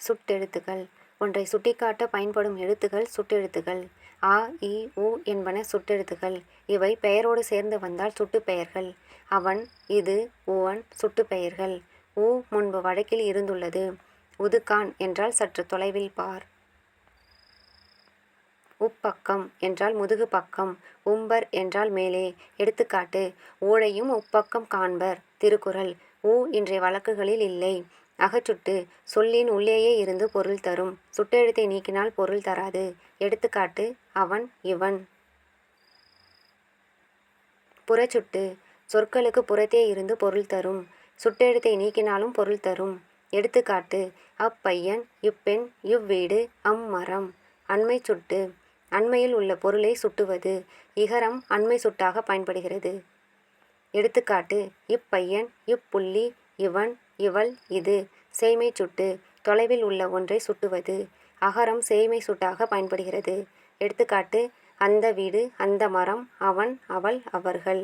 சுட்டெழுத்துகள். ஒன்றை சுட்டிக்காட்ட பயன்படும் எழுத்துகள் சுட்டெழுத்துகள். அ, இ, உ என்பன சுட்டெழுத்துகள். இவை பெயரோடு சேர்ந்து வந்தால் சுட்டுப்பெயர்கள். அவன், இது, உவன் சுட்டுப்பெயர்கள். உ முன்பு வழக்கில் இருந்துள்ளது. உதுக்கான் என்றால் சற்று தொலைவில் பார். உப்பக்கம் என்றால் முதுகு பக்கம். உம்பர் என்றால் மேலே. எடுத்துக்காட்டு: ஊழையும் உப்பக்கம் காண்பர். திருக்குறள். உ இன்றைய வழக்குகளில் இல்லை. அகச்சுட்டு: சொல்லின் உள்ளேயே இருந்து பொருள் தரும். சுட்டெழுத்தை நீக்கினால் பொருள் தராது. எடுத்துக்காட்டு: அவன், இவன். புறச்சுட்டு: சொற்களுக்கு புறத்தே இருந்து பொருள் தரும். சுட்டெழுத்தை நீக்கினாலும் பொருள் தரும். எடுத்துக்காட்டு: அப்பையன், இப்பெண், இவ்வீடு, அம்மரம். அண்மை சுட்டு: அண்மையில் உள்ள பொருளை சுட்டுவது. இகரம் அண்மை சுட்டாக பயன்படுகிறது. எடுத்துக்காட்டு: இப்பையன், இப்புள்ளி, இவன், இவள், இது. சேய்மை சுட்டு: தொலைவில் உள்ள ஒன்றை சுட்டுவது. அகரம் சேய்மை சுட்டாக பயன்படுகிறது. எடுத்துக்காட்டு: அந்த வீடு, அந்த மரம், அவன், அவள், அவர்கள்.